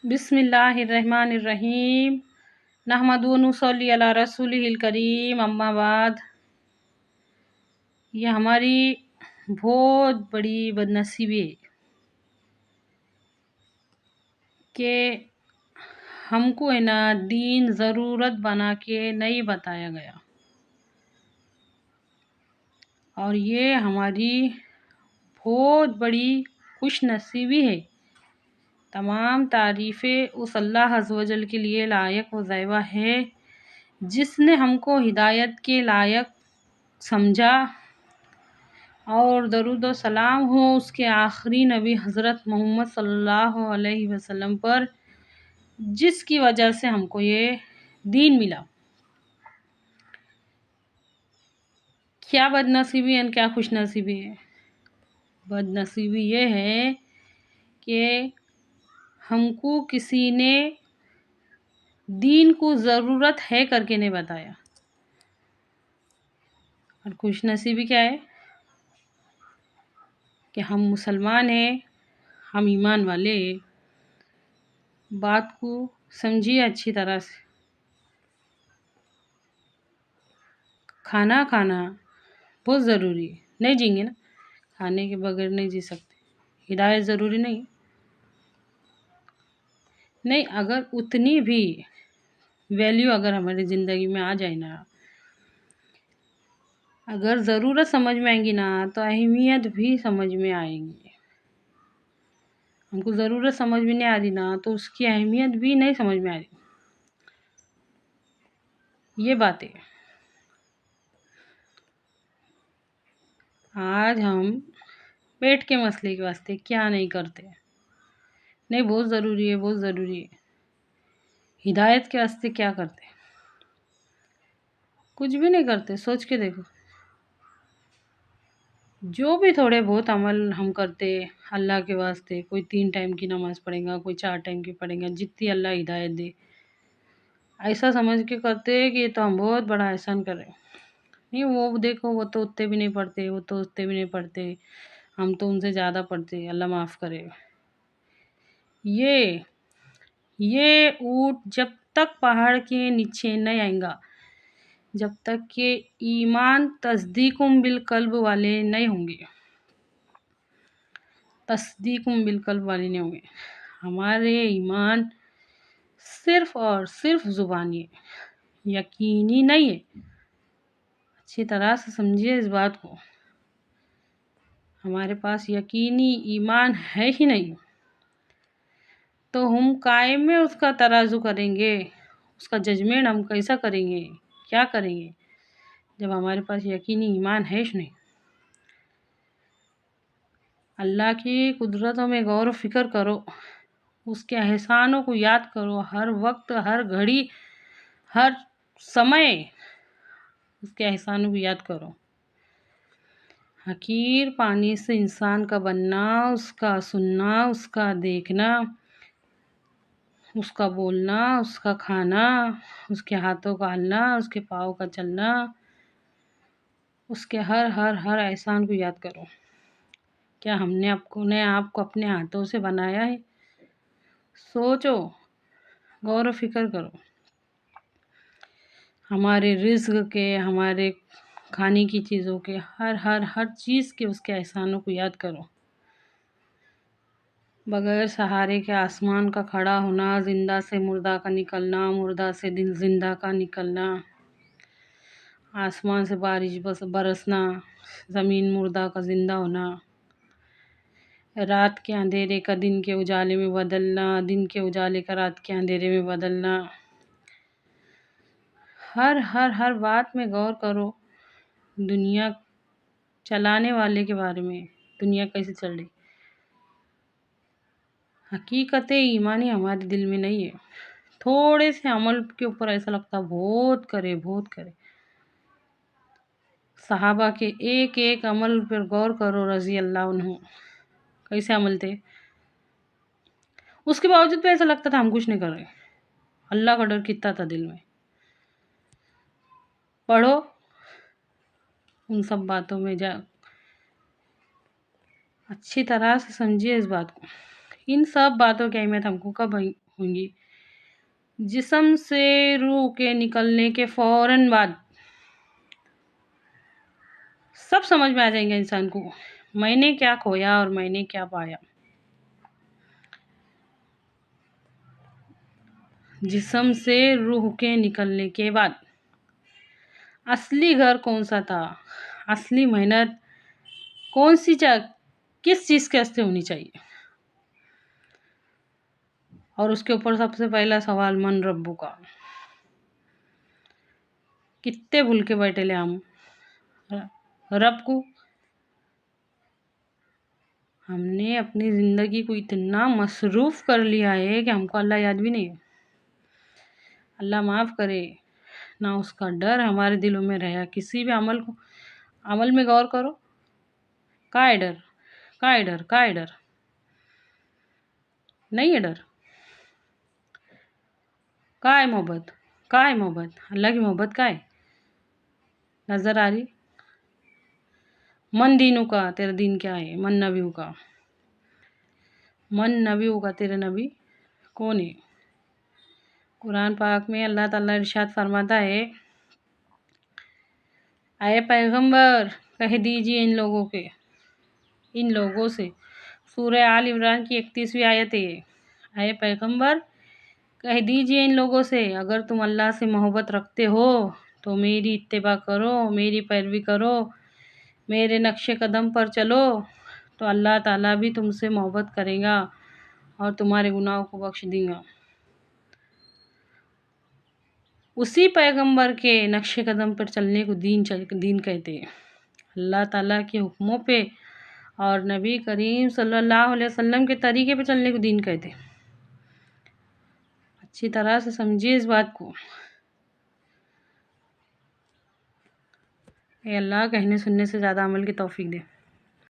بسم اللہ الرحمن الرحیم نحمدہ و نصلی علی رسولہ الکریم اما بعد۔ یہ ہماری بہت بڑی بدنصیبی ہے کہ ہم کو ہے نا دین ضرورت بنا کے نہیں بتایا گیا، اور یہ ہماری بہت بڑی خوش نصیبی ہے۔ تمام تعریفیں اس اللہ عز و جل کے لیے لائق و زیبہ ہے جس نے ہم کو ہدایت کے لائق سمجھا، اور درود و سلام ہو اس کے آخری نبی حضرت محمد صلی اللہ علیہ وسلم پر، جس کی وجہ سے ہم کو یہ دین ملا۔ کیا بد نصیبی ہے، کیا خوش نصیبی ہے؟ بد نصیبی یہ ہے کہ ہم کو کسی نے دین کو ضرورت ہے کر کے نہیں بتایا، اور خوش نصیبی کیا ہے کہ ہم مسلمان ہیں، ہم ایمان والے ہیں۔ بات کو سمجھیے اچھی طرح سے۔ کھانا بہت ضروری ہے، نہیں جئیں گے نا، کھانے کے بغیر نہیں جی سکتے۔ ہدایت ضروری نہیں، اگر اتنی بھی ویلیو اگر ہماری زندگی میں آ جائے نا، اگر ضرورت سمجھ میں آئیں گی نا تو اہمیت بھی سمجھ میں آئیں گی۔ ہم کو ضرورت سمجھ میں نہیں آ رہی نا تو اس کی اہمیت بھی نہیں سمجھ میں آ رہی۔ یہ بات ہے۔ آج ہم پیٹ کے مسئلے کے واسطے کیا نہیں کرتے؟ نہیں، بہت ضروری ہے، بہت ضروری ہے۔ ہدایت کے واسطے کیا کرتے؟ کچھ بھی نہیں کرتے۔ سوچ کے دیکھو، جو بھی تھوڑے بہت عمل ہم کرتے اللہ کے واسطے، کوئی 3 ٹائم کی نماز پڑھیں گا، کوئی 4 ٹائم کی پڑھیں گا، جتنی اللہ ہدایت دے، ایسا سمجھ کے کرتے کہ یہ تو ہم بہت بڑا احسان کر رہے ہیں۔ نہیں، وہ دیکھو، وہ تو اتنے بھی نہیں پڑھتے، وہ تو اتنے بھی نہیں پڑھتے، ہم تو ان سے زیادہ پڑھتے، اللہ معاف کرے۔ یہ اونٹ جب تک پہاڑ کے نیچے نہیں آئیں گا، جب تک کہ ایمان تصدیق بالقلب والے نہیں ہوں گے، ہمارے ایمان صرف اور صرف زبانی ہے، یقینی نہیں ہے۔ اچھی طرح سے سمجھیے اس بات کو۔ ہمارے پاس یقینی ایمان ہے ہی نہیں تو ہم قائم میں اس کا ترازو کریں گے، اس کا ججمنٹ ہم کیسا کریں گے، کیا کریں گے جب ہمارے پاس یقینی ایمان ہے ہی نہیں؟ اللہ کی قدرتوں میں غور و فکر کرو، اس کے احسانوں کو یاد کرو، ہر وقت، ہر گھڑی، ہر سمے اس کے احسانوں کو یاد کرو۔ حقیر پانی سے انسان کا بننا، اس کا سننا، اس کا دیکھنا، اس کا بولنا، اس کا کھانا، اس کے ہاتھوں کا ہلنا، اس کے پاؤں کا چلنا، اس کے ہر احسان کو یاد کرو۔ کیا ہم نے آپ کو اپنے ہاتھوں سے بنایا ہے؟ سوچو، غور و فکر کرو۔ ہمارے رزق کے، ہمارے کھانے کی چیزوں کے، ہر چیز کے اس کے احسانوں کو یاد کرو۔ بغیر سہارے کے آسمان کا کھڑا ہونا، زندہ سے مردہ کا نکلنا، مردہ سے زندہ کا نکلنا، آسمان سے بارش برسنا، زمین مردہ کا زندہ ہونا، رات کے اندھیرے کا دن کے اجالے میں بدلنا، دن کے اجالے کا رات کے اندھیرے میں بدلنا۔ ہر بات میں غور کرو، دنیا چلانے والے کے بارے میں، دنیا کیسے چل رہی۔ حقیقت ایمانی ہمارے دل میں نہیں ہے۔ تھوڑے سے عمل کے اوپر ایسا لگتا بہت کرے۔ صحابہ کے ایک عمل پر غور کرو، رضی اللہ عنہ کیسے عمل تھے، اس کے باوجود بھی ایسا لگتا تھا ہم کچھ نہیں کر رہے۔ اللہ کا ڈر کتنا تھا دل میں۔ پڑھو ان سب باتوں میں جا، اچھی طرح سے سمجھیے اس بات کو۔ ان سب باتوں کی اہمیت ہم کو کب ہوگی؟ جسم سے روح کے نکلنے کے فوراً بعد سب سمجھ میں آ جائیں گے انسان کو، میں نے کیا کھویا اور میں نے کیا پایا۔ جسم سے روح کے نکلنے کے بعد اصلی گھر کون سا تھا، اصلی محنت کون سی کس چیز کے واسطے ہونی چاہیے، اور اس کے اوپر سب سے پہلا سوال من ربو کا، کتنے بھول کے بیٹھے لے ہم رب کو۔ ہم نے اپنی زندگی کو اتنا مصروف کر لیا ہے کہ ہم کو اللہ یاد بھی نہیں ہے۔ اللہ معاف کرے، نہ اس کا ڈر ہمارے دلوں میں رہا۔ کسی بھی عمل میں غور کرو، کا ہے ڈر، کا ہے ڈر، کا ہے ڈر، نہیں ہے ڈر، کا ہے محبت، کا ہے محبت، اللہ کی محبت کا ہے، نظر آ رہی؟ من دینوں کا، تیرا دین کیا ہے؟ من نبیوں کا، من نبیوں کا، تیرے نبی کون ہے؟ قرآن پاک میں اللہ تعالیٰ ارشاد فرماتا ہے، اے پیغمبر کہہ دیجئے ان لوگوں سے، سورہ آل عمران کی 31ویں آیت ہے، اے پیغمبر کہہ دیجئے ان لوگوں سے، اگر تم اللہ سے محبت رکھتے ہو تو میری اتباع کرو، میری پیروی کرو، میرے نقش قدم پر چلو، تو اللہ تعالیٰ بھی تم سے محبت کرے گا اور تمہارے گناہوں کو بخش دے گا۔ اسی پیغمبر کے نقش قدم پر چلنے کو دین کہتے ہیں، اللہ تعالیٰ کے حکموں پہ اور نبی کریم صلی اللہ علیہ وسلم کے طریقے پہ چلنے کو دین کہتے ہیں۔ اچھی طرح سے سمجھیے اس بات کو۔ اے اللہ کہنے سننے سے زیادہ عمل کی توفیق دے۔